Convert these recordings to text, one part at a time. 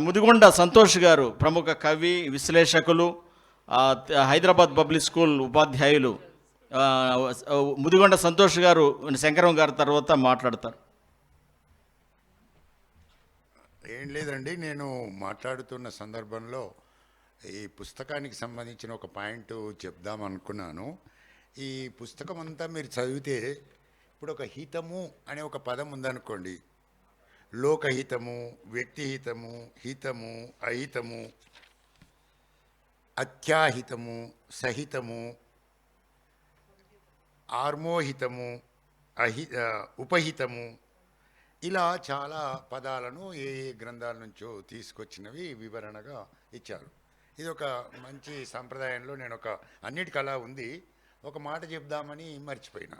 ముదిగొండ సంతోష్ గారు ప్రముఖ కవి, విశ్లేషకులు, హైదరాబాద్ పబ్లిక్ స్కూల్ ఉపాధ్యాయులు. ముదిగొండ సంతోష్ గారు శంకరం గారి తర్వాత మాట్లాడతారు. ఏం లేదండి, నేను మాట్లాడుతున్న సందర్భంలో ఈ పుస్తకానికి సంబంధించిన ఒక పాయింట్ చెప్దాం అనుకున్నాను. ఈ పుస్తకం అంతా మీరు చదివితే ఇప్పుడు ఒక హితము అనే ఒక పదం ఉందనుకోండి, లోకహితము, వ్యక్తిహితము, హితము, అహితము, అత్యాహితము, సహితము, ఆర్మోహితము, ఉపహితము, ఇలా చాలా పదాలను ఏ గ్రంథాల నుంచో తీసుకొచ్చినవి వివరణగా ఇచ్చారు. ఇది ఒక మంచి సాంప్రదాయంలో నేను అన్నిటికలా ఉంది. ఒక మాట చెప్దామని మర్చిపోయినా.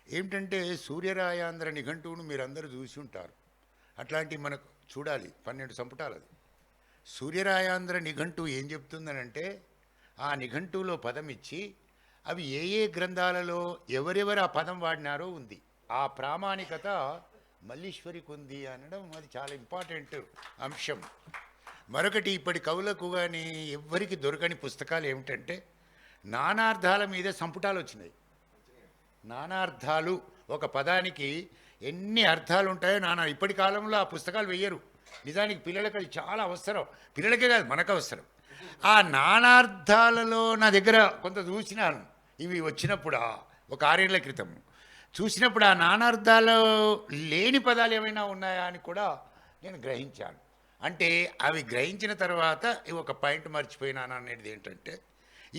ఏమిటంటే సూర్యరాయాంధ్ర నిఘంటువును మీరందరూ చూసి ఉంటారు. అట్లాంటివి మనకు చూడాలి, 12 సంపుటాలు. అది సూర్యరాయాంధ్ర నిఘంటువు ఏం చెప్తుందనంటే, ఆ నిఘంటువులో పదం ఇచ్చి అవి ఏ ఏ గ్రంథాలలో ఎవరెవరు ఆ పదం వాడినారో ఉంది. ఆ ప్రామాణికత మల్లీశ్వరికి ఉంది అనడం అది చాలా ఇంపార్టెంట్ అంశం. మరొకటి, ఇప్పటి కవులకు కానీ ఎవ్వరికి దొరకని పుస్తకాలు ఏమిటంటే నానార్థాల మీద సంపుటాలు వచ్చినాయి. నానార్థాలు, ఒక పదానికి ఎన్ని అర్థాలు ఉంటాయో ఇప్పటి కాలంలో ఆ పుస్తకాలు వెయ్యరు. నిజానికి పిల్లలకి అది చాలా అవసరం. పిల్లలకే కాదు, మనకు అవసరం. ఆ నానార్థాలలో నా దగ్గర కొంత చూసినాను. ఇవి వచ్చినప్పుడు ఒక 6 ఏళ్ల క్రితం చూసినప్పుడు ఆ నానార్థాలు లేని పదాలు ఏమైనా ఉన్నాయా అని కూడా నేను గ్రహించాను. అంటే అవి గ్రహించిన తర్వాత ఒక పాయింట్ మర్చిపోయినాను అనేది ఏంటంటే,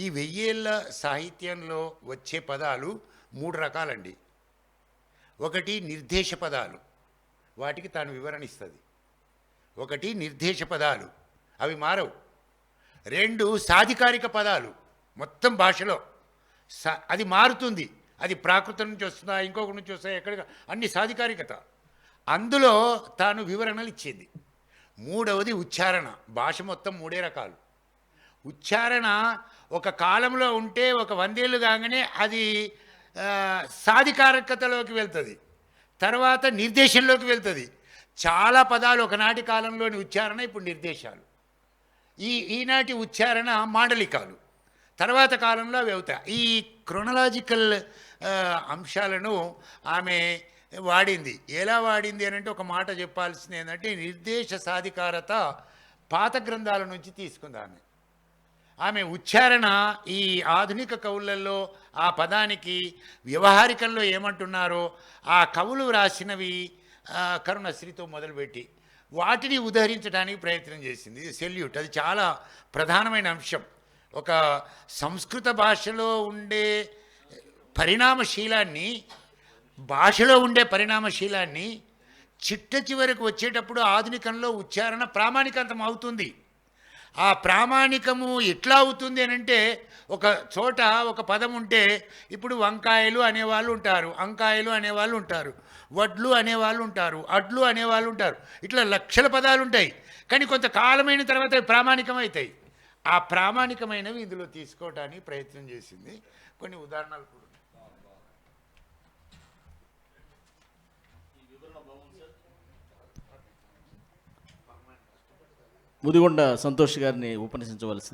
ఈ 1000 ఏళ్ళ సాహిత్యంలో వచ్చే పదాలు 3 రకాలండి. ఒకటి నిర్దేశ పదాలు, వాటికి తాను వివరణ ఇస్తుంది. ఒకటి నిర్దేశ పదాలు, అవి మారవు. 2 సాధికారిక పదాలు, మొత్తం భాషలో అది మారుతుంది. అది ప్రాకృతం నుంచి వస్తుందా, ఇంకొకటి నుంచి వస్తుందా, ఎక్కడ, అన్ని సాధికారికత. అందులో తాను వివరణలు ఇచ్చేది. 3వది ఉచ్చారణ. భాష మొత్తం 3 రకాలు. ఉచ్చారణ ఒక కాలంలో ఉంటే ఒక 100 ఏళ్ళు కాగానే అది సాధికారికతలోకి వెళ్తుంది, తర్వాత నిర్దేశంలోకి వెళ్తుంది. చాలా పదాలు ఒకనాటి కాలంలోని ఉచ్చారణ ఇప్పుడు నిర్దేశాలు. ఈనాటి ఉచ్చారణ మాండలికాలు, తర్వాత కాలంలో అవి అవుతాయి. ఈ క్రొనలాజికల్ అంశాలను ఆమె వాడింది. ఎలా వాడింది అని అంటే, ఒక మాట చెప్పాల్సింది ఏంటంటే, నిర్దేశ సాధికారత పాత గ్రంథాల నుంచి తీసుకుంది ఆమె ఉచ్చారణ ఈ ఆధునిక కవులలో ఆ పదానికి వ్యవహారికంలో ఏమంటున్నారో ఆ కవులు రాసినవి కరుణశ్రీతో మొదలుపెట్టి వాటిని ఉదహరించడానికి ప్రయత్నం చేసింది. సెల్యూట్. అది చాలా ప్రధానమైన అంశం. ఒక సంస్కృత భాషలో ఉండే పరిణామశీలాన్ని, భాషలో ఉండే పరిణామశీలాన్ని చిట్ట చివరికి వచ్చేటప్పుడు ఆధునికంలో ఉచ్చారణ ప్రామాణికంతం అవుతుంది. ఆ ప్రామాణికము ఎట్లా అవుతుంది అని అంటే, ఒక చోట ఒక పదం ఉంటే ఇప్పుడు వంకాయలు అనేవాళ్ళు ఉంటారు, అంకాయలు అనేవాళ్ళు ఉంటారు, వడ్లు అనేవాళ్ళు ఉంటారు, అడ్లు అనేవాళ్ళు ఉంటారు. ఇట్లా లక్షల పదాలు ఉంటాయి. కానీ కొంతకాలమైన తర్వాత ప్రామాణికం అవుతాయి. ఆ ప్రామాణికమైనవి ఇందులో తీసుకోవడానికి ప్రయత్నం చేసింది. కొన్ని ఉదాహరణలు కూడా. ముదిగొండ సంతోష్ గారిని ఉపన్యసించవలసింది.